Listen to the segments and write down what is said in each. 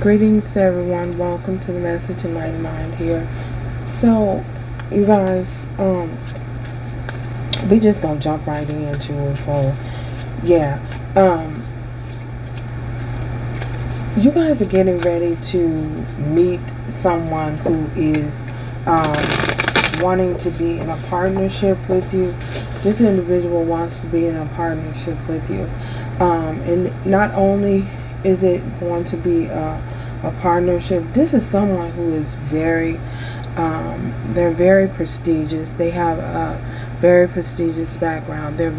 Greetings to everyone. Welcome to the Message Enlightened Mind here. So, you guys, we just gonna jump right into it. For um, you guys are getting ready to meet someone who is wanting to be in a partnership with you. This individual wants to be in a partnership with you, and not only is it going to be a partnership. This is someone who is they're very prestigious. They have a very prestigious background. They're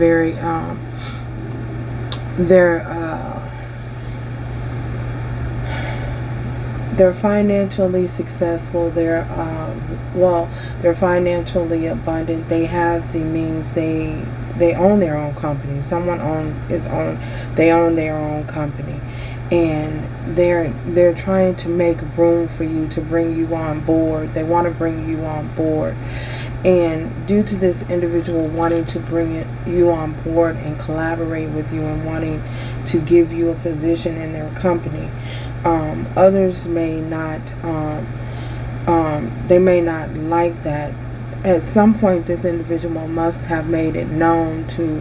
they're financially successful. They're financially abundant. They have the means. They own their own company. They own their own company, and they're trying to make room for you, to bring you on board. They want to bring you on board. And due to this individual wanting to you on board and collaborate with you and wanting to give you a position in their company, others may not. They may not like that. At some point, this individual must have made it known to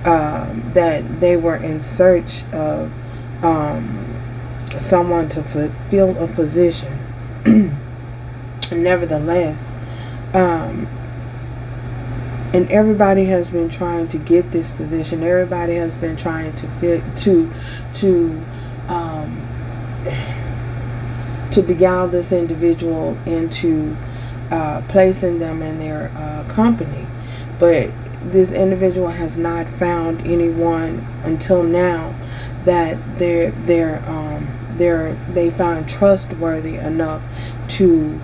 that they were in search of someone to fulfill a position. Nevertheless, and everybody has been trying to get this position. Everybody has been trying to beguile this individual into placing them in their company, but this individual has not found anyone until now that they found trustworthy enough to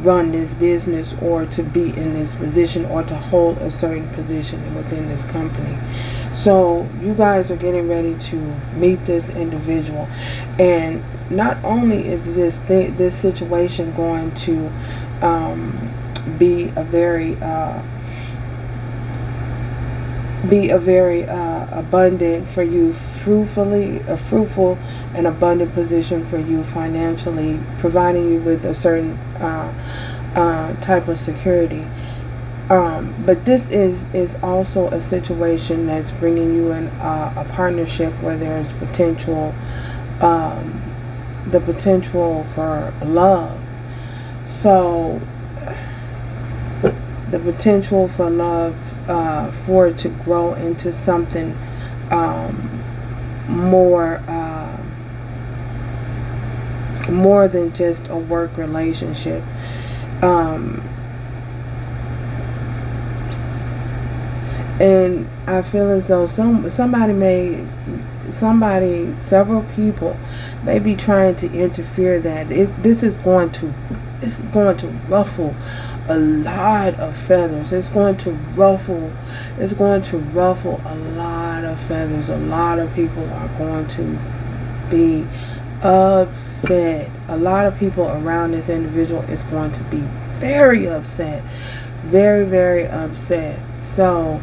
run this business, or to be in this position, or to hold a certain position within this company. So you guys are getting ready to meet this individual, and not only is this situation going to be a very abundant for you, a fruitful and abundant position for you financially, providing you with a certain type of security. But this is also a situation that's bringing you in a partnership where there's the potential for love. So the potential for love, for it to grow into something more than just a work relationship. And I feel as though several people may be trying to interfere. This is going to ruffle a lot of feathers. It's going to ruffle a lot of feathers. A lot of people are going to be upset. A lot of people around this individual is going to be very upset. Very, very upset. So,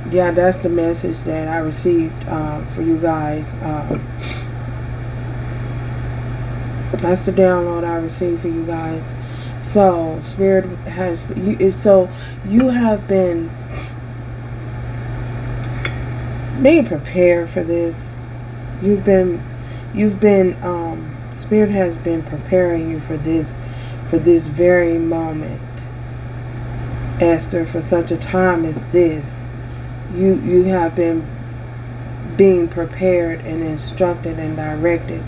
that's the message that I received for you guys. That's the download I received for you guys. So, Spirit has you. So you have been being prepared for this. Spirit has been preparing you for this very moment, Esther, for such a time as this. You have been being prepared and instructed and directed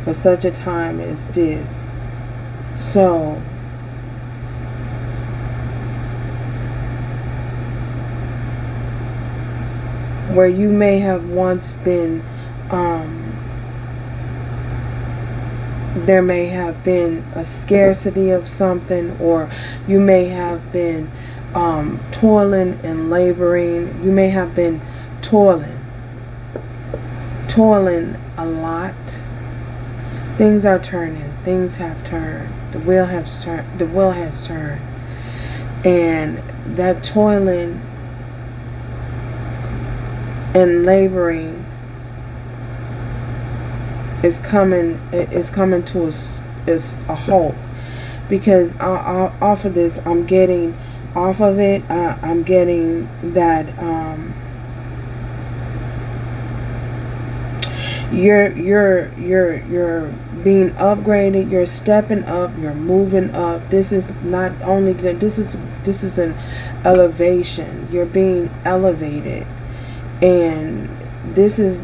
for such a time as this. So, where you may have once been, there may have been a scarcity of something, or you may have been toiling and laboring. You may have been toiling a lot. Things are turning. Things have turned. The wheel has turned. And that toiling and laboring is coming to a halt, because off of this I'm getting off of it. I'm getting that you're being upgraded, you're stepping up, you're moving up. This is not only good, this is an elevation. You're being elevated, and this is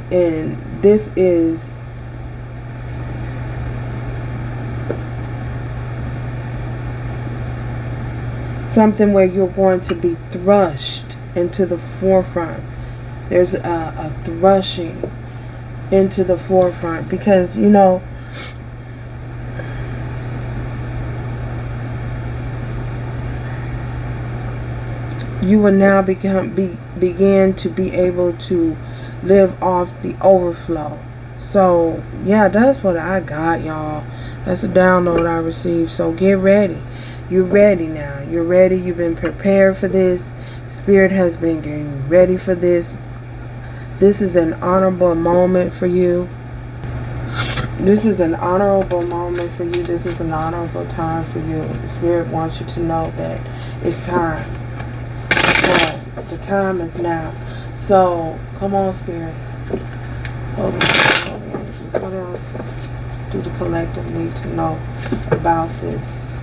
something where you're going to be thrust into the forefront. There's a thrusting into the forefront, because you know you will now begin to be able to live off the overflow. So yeah, that's what I got, y'all. That's the download I received. So get ready. You're ready now. You're ready. You've been prepared for this. Spirit has been getting ready for this. This is an honorable moment for you. This is an honorable moment for you. This is an honorable time for you. The Spirit wants you to know that it's time. So the time is now. So come on, Spirit. Holy Spirit, what else do the collective need to know about this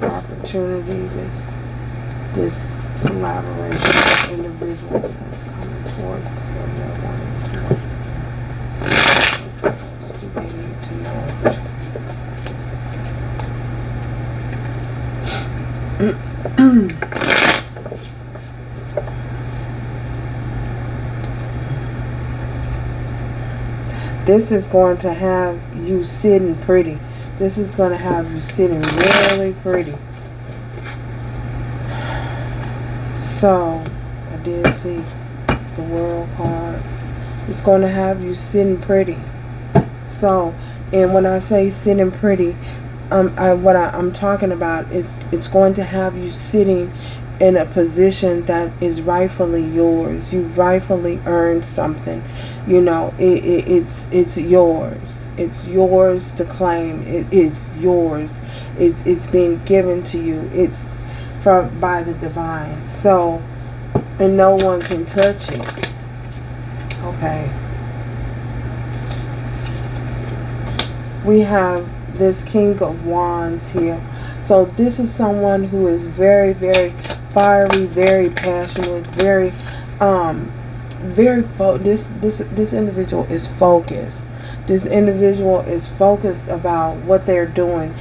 opportunity, this collaboration individual that's coming forth? So they're wanting to know. What else do they need to know? This is going to have you sitting pretty. This is going to have you sitting really pretty. So, I did see the World card. It's going to have you sitting pretty. So, and when I say sitting pretty, what I'm talking about is it's going to have you sitting in a position that is rightfully yours. You rightfully earned something. You know, it's yours. It's yours to claim. It's yours. It's being given to you. It's by the divine. So, and no one can touch it. Okay. We have this King of Wands here. So this is someone who is very, very fiery, very passionate, very this individual is focused. This individual is focused about what they're doing,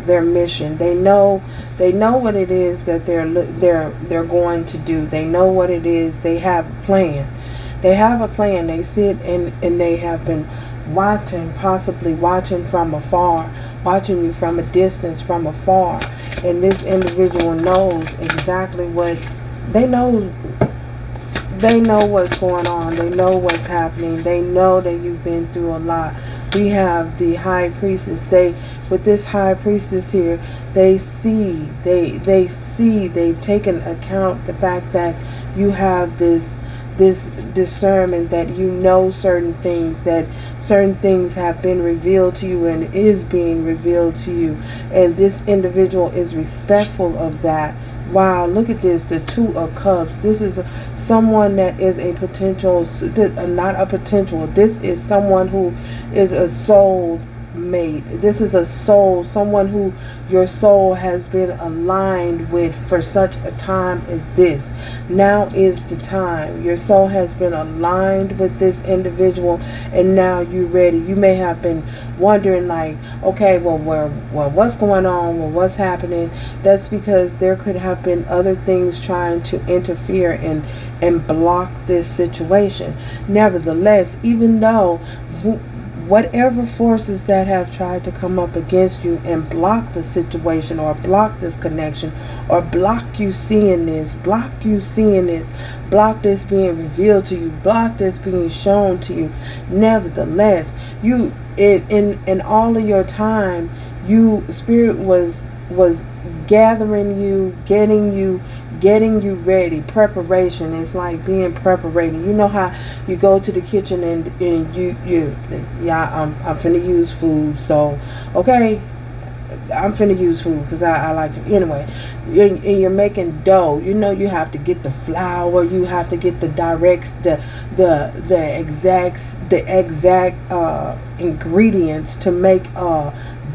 their mission. They know what it is that they're going to do. They know what it is. They have a plan. They have a plan. They sit and they have been possibly watching from afar, watching you from a distance, from afar. And this individual knows exactly what they know. They know what's going on. They know what's happening. They know that you've been through a lot. We have the High Priestess. With this High Priestess here, they've taken account the fact that you have this discernment, that you know certain things have been revealed to you and is being revealed to you, and this individual is respectful of that. Wow, look at this, the Two of Cups. This is someone that is a potential, not a potential, this is someone who is a soul mate. This is a soul, someone who your soul has been aligned with for such a time as this. Now is the time. Your soul has been aligned with this individual, and now you're ready. You may have been wondering, like, okay, well, what's going on? Well, what's happening? That's because there could have been other things trying to interfere and block this situation. Nevertheless, even though whatever forces that have tried to come up against you and block the situation, or block this connection, or block you seeing this, block this being revealed to you, block this being shown to you, nevertheless, you in all of your time, Spirit was gathering you, getting you getting you ready. Preparation is like being preparating. You know how you go to the kitchen and yeah, I'm finna use food, so okay, I'm finna use food because I like to. Anyway, you're making dough. You know you have to get the flour. You have to get the directs, the exact ingredients to make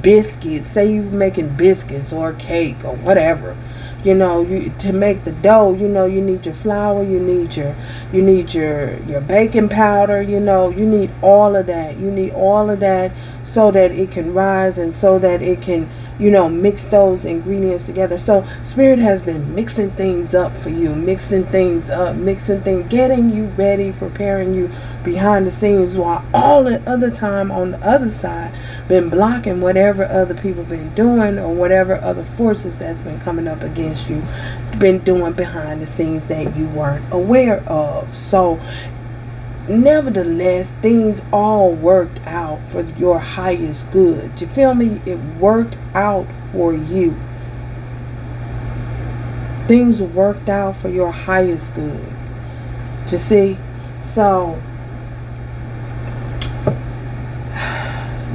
biscuits. Say you're making biscuits or cake or whatever. You know, you to make the dough. You know, you need your flour. You need your baking powder. You know, you need all of that. You need all of that so that it can rise and so that it can, mix those ingredients together. So Spirit has been mixing things up for you, mixing things up, getting you ready, preparing you behind the scenes, while all the other time on the other side been blocking whatever other people been doing or whatever other forces that's been coming up against you been doing behind the scenes that you weren't aware of. So nevertheless, things all worked out for your highest good. You feel me? It worked out for you. Things worked out for your highest good. You see? So,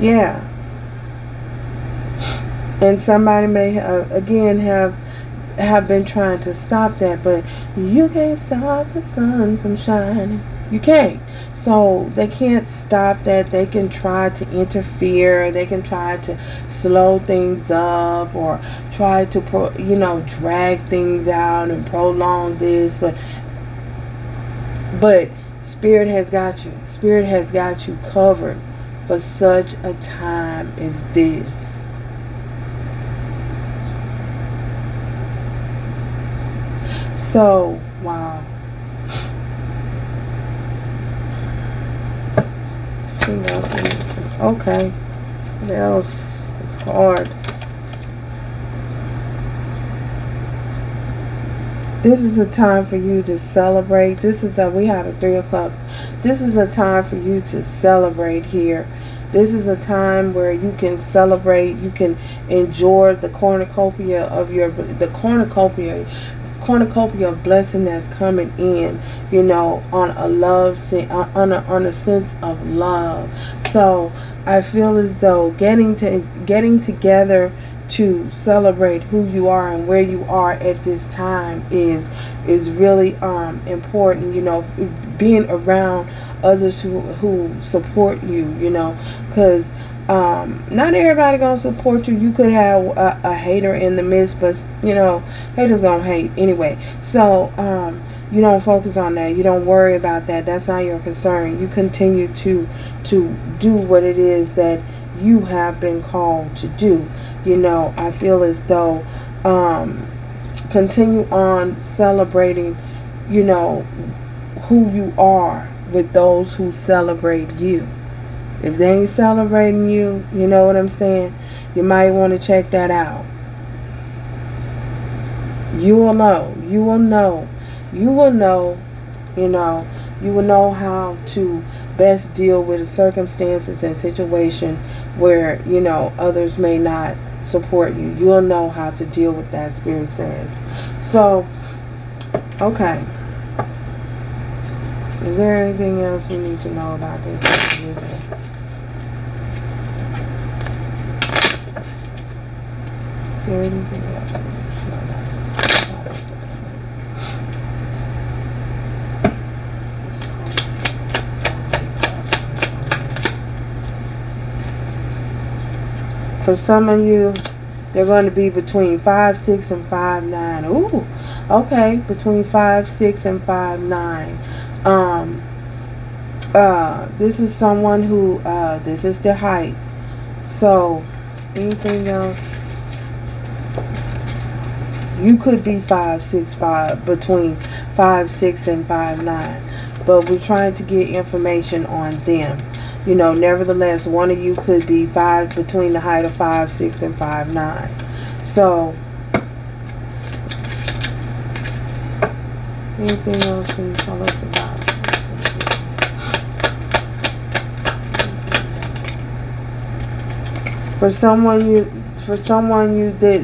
yeah. And somebody may again have been trying to stop that, but you can't stop the sun from shining. You can't. So they can't stop that. They can try to interfere. They can try to slow things up or try to drag things out and prolong this, but Spirit has got you. Spirit has got you covered for such a time as this. So, wow. Okay. What else is hard? This is a time for you to celebrate. We have a 3 o'clock. This is a time for you to celebrate here. This is a time where you can celebrate. You can enjoy the cornucopia of cornucopia of blessing that's coming in, on a sense of love. So I feel as though getting together to celebrate who you are and where you are at this time is really important. Being around others who support you, because not everybody gonna support you. You could have a hater in the midst, but haters gonna hate anyway. So you don't focus on that. You don't worry about that. That's not your concern. You continue to do what it is that you have been called to do. I feel as though continue on celebrating, who you are with those who celebrate you. If they ain't celebrating you, you know what I'm saying? You might want to check that out. You will know. You will know. You will know, you will know how to best deal with the circumstances and situation where, others may not support you. You will know how to deal with that, Spirit says. So, okay. Is there anything else we need to know about this? Is there anything else we need to know about this? For some of you, they're going to be between 5'6" and 5'9". Ooh, okay, between 5'6" and 5'9". This is someone who, this is their height. So, anything else? You could be 5'6", between 5'6" and 5'9", but we're trying to get information on them. Nevertheless, one of you could be between the height of 5'6" and 5'9". So, anything else can you tell us about? For someone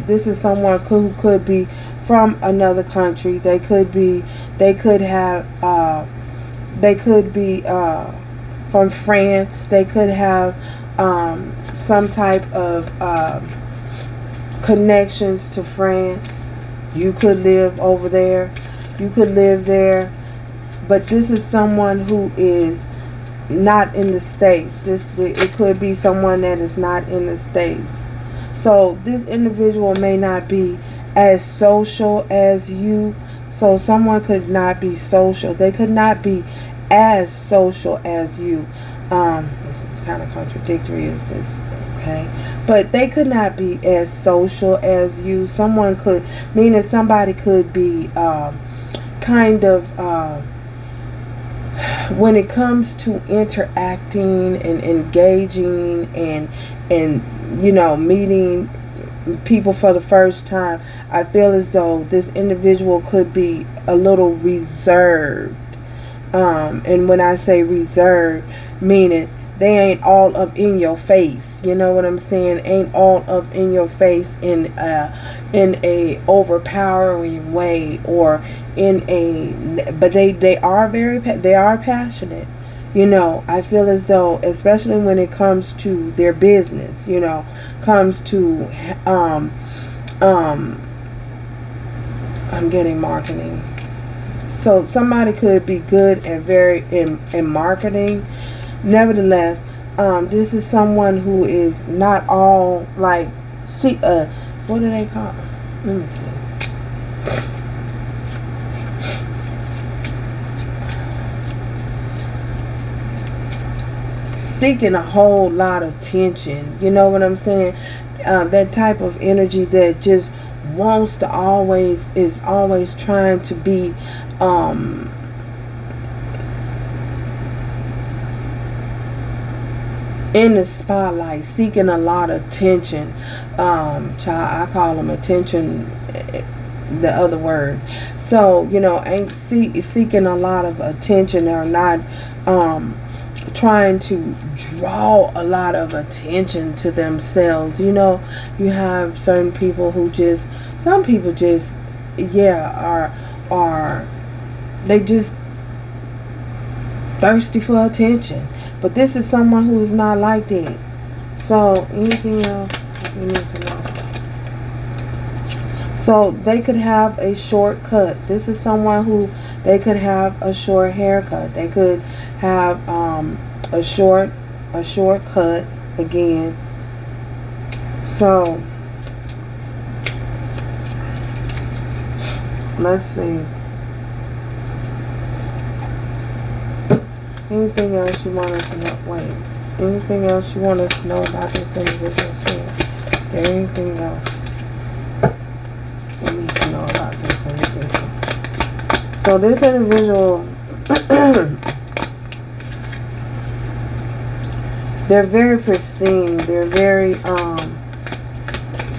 this is someone who could be from another country. They could have, they could be from France. They could have some type of connections to France. You could live over there. You could live there. But this is someone who is not in the States. It could be someone that is not in the States. So this individual may not be as social as you. So someone could not be social. They could not be as social as you. This is kind of contradictory of this, okay? But they could not be as social as you. Someone could, meaning somebody could be kind of, when it comes to interacting and engaging and you know, meeting people for the first time, I feel as though this individual could be a little reserved. And when I say reserved, meaning they ain't all up in your face. You know what I'm saying? Ain't all up in your face in a overpowering way, or in a, but they are passionate. You know, I feel as though, especially when it comes to their business, you know, comes to I'm getting marketing. So somebody could be good at in marketing. Nevertheless, this is someone who is not all like, what do they call it? Let me see. Seeking a whole lot of attention. You know what I'm saying? That type of energy that just wants to is always trying to be in the spotlight, seeking a lot of attention. Child, I call them attention, the other word. So, you know, ain't seeking a lot of attention, or not trying to draw a lot of attention to themselves. You know, you have certain people who just, some people just, yeah, are they just thirsty for attention. But this is someone who is not like that. So anything else you need to know? So they could have a shortcut. This is someone who, they could have a short haircut. They could have a shortcut again. So let's see. Anything else you want us to know? Wait. Anything else you want us to know about this individual here? Is there anything else we need to know about this individual? So this individual, they're very pristine. They're very,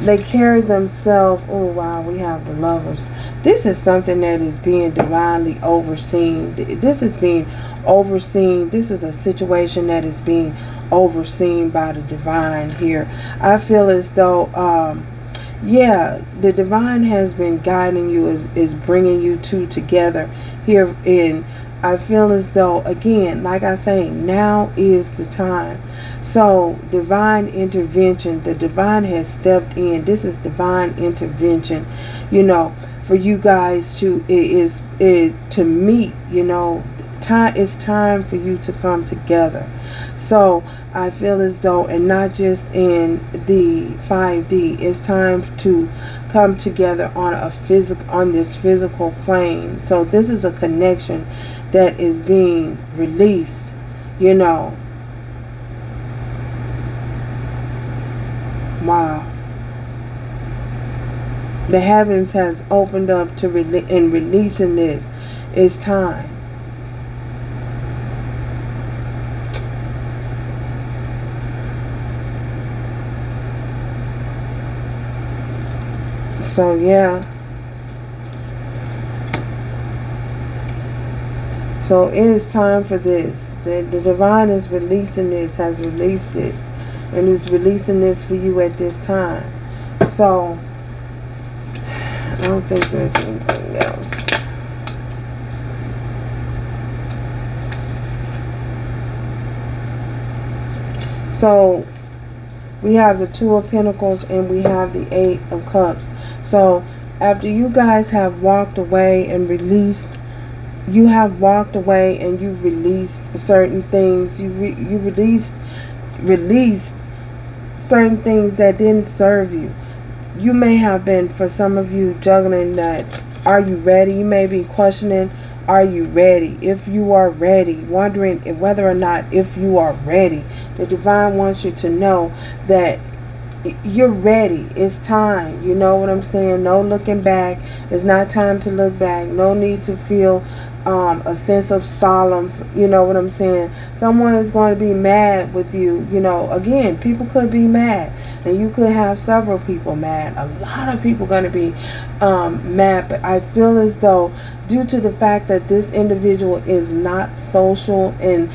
they carry themselves. Oh, wow, we have the Lovers. This is something that is being divinely overseen. This is being overseen. This is a situation that is being overseen by the divine here. I feel as though, yeah, the divine has been guiding you, is bringing you two together here. In, I feel as though, again, like I say, now is the time. So divine intervention, the divine has stepped in. This is divine intervention, you know, for you guys to to meet. You know, it's time for you to come together. So I feel as though, and not just in the 5D, it's time to come together on this physical plane. So this is a connection that is being released, you know. Wow. The heavens has opened up to in releasing this. It's time. So yeah. So it is time for this. The divine is releasing this, has released this, and is releasing this for you at this time. So I don't think there's anything else. So we have the Two of Pentacles and we have the Eight of Cups. So after you guys have walked away and released, you have walked away and you released certain things. You released certain things that didn't serve you. You may have been, for some of you, juggling that. Are you ready? You may be questioning, are you ready? If you are ready, wondering whether or not if you are ready. The divine wants you to know that you're ready. It's time. You know what I'm saying? No looking back. It's not time to look back. No need to feel a sense of solemn. You know what I'm saying? Someone is going to be mad with you. You know, again, people could be mad, and you could have several people mad. A lot of people going to be mad, but I feel as though, due to the fact that this individual is not social and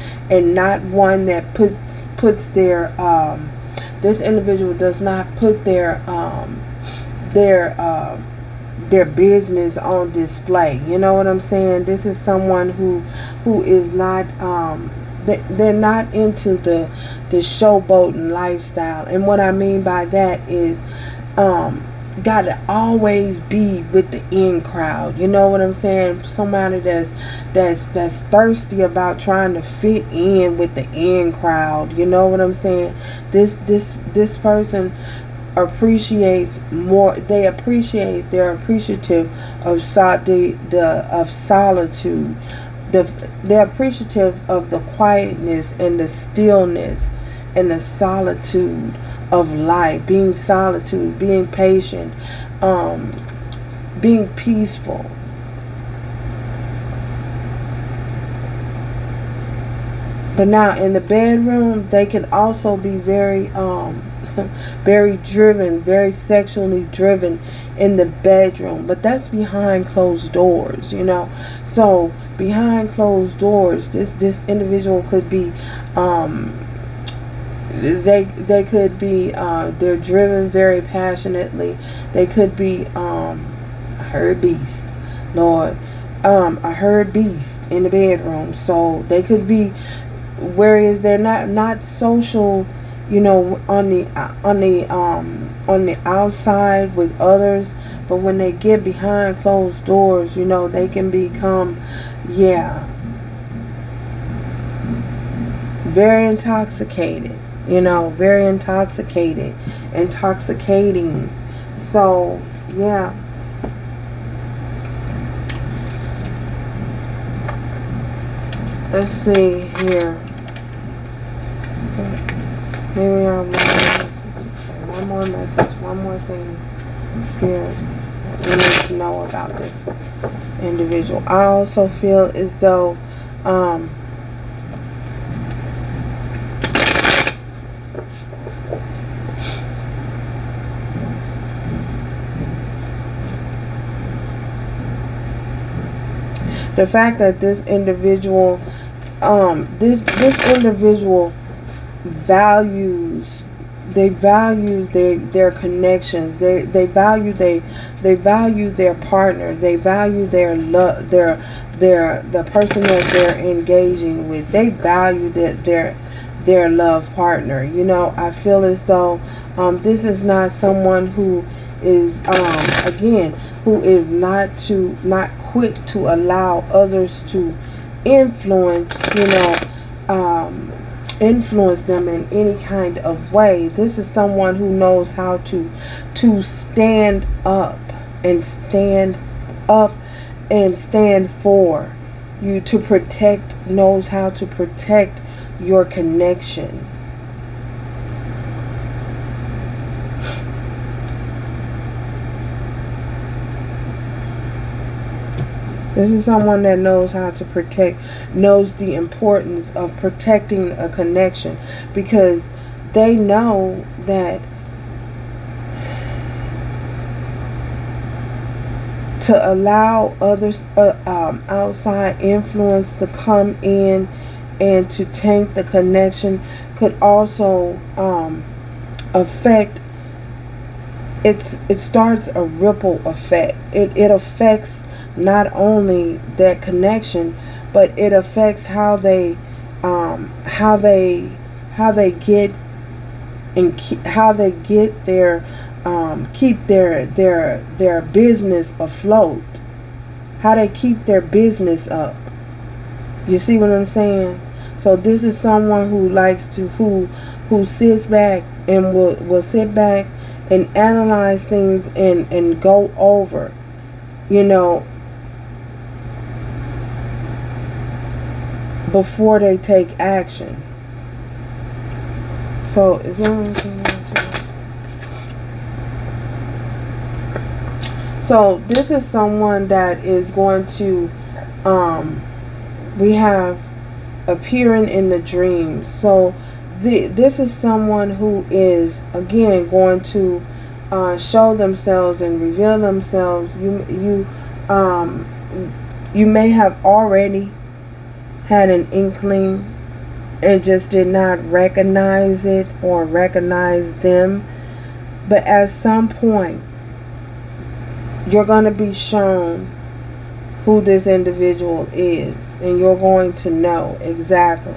not one that puts their this individual does not put their business on display. You know what I'm saying? This is someone who is not they're not into the showboating lifestyle. And what I mean by that is gotta always be with the in crowd. You know what I'm saying? Somebody that's thirsty about trying to fit in with the in crowd. You know what I'm saying? This person appreciates more. They're appreciative of of solitude. They're appreciative of the quietness and the stillness and the solitude of life, being solitude, being patient, being peaceful. But now in the bedroom, they can also be very very driven, very sexually driven in the bedroom, but that's behind closed doors, you know. So behind closed doors, this individual could be they could be they're driven very passionately. They could be a herd beast, Lord, a herd beast in the bedroom. So they could be, whereas they're not social, you know, on the outside with others, but when they get behind closed doors, you know, they can become, very intoxicated. You know, very intoxicating. So, yeah. Let's see here. Maybe we have one more message, one more thing. Scared. We need to know about this individual. I also feel as though the fact that this individual this individual values, they value their connections, they value their partner, they value their love, the person that they're engaging with. They value their love partner. You know, I feel as though this is not someone who is again, who is not quick to allow others to influence, you know, influence them in any kind of way. This is someone who knows how to stand up and stand for you, to protect, knows how to protect your connection. This is someone that knows how to protect, knows the importance of protecting a connection, because they know that to allow others outside influence to come in and to taint the connection could also affect it starts a ripple effect. It affects not only that connection, but it affects how they how they get and how they get their keep their business afloat, how they keep their business up. You see what I'm saying? So this is someone who likes to who sits back and will sit back and analyze things and go over, you know, before they take action. So is there anything else here? So this is someone that is going to we have appearing in the dreams. So this is someone who is again going to show themselves and reveal themselves. You may have already had an inkling and just did not recognize it or recognize them, but at some point you're going to be shown who this individual is, and you're going to know exactly.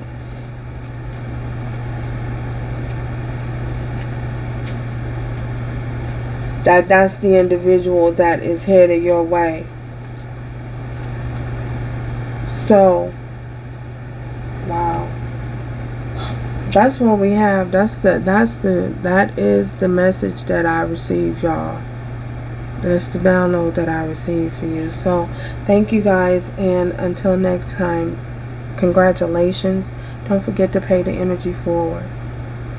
That's the individual that is headed your way. So, wow. That's what we have. That is the message that I received, y'all. That's the download that I received for you. So thank you guys, and until next time, congratulations. Don't forget to pay the energy forward.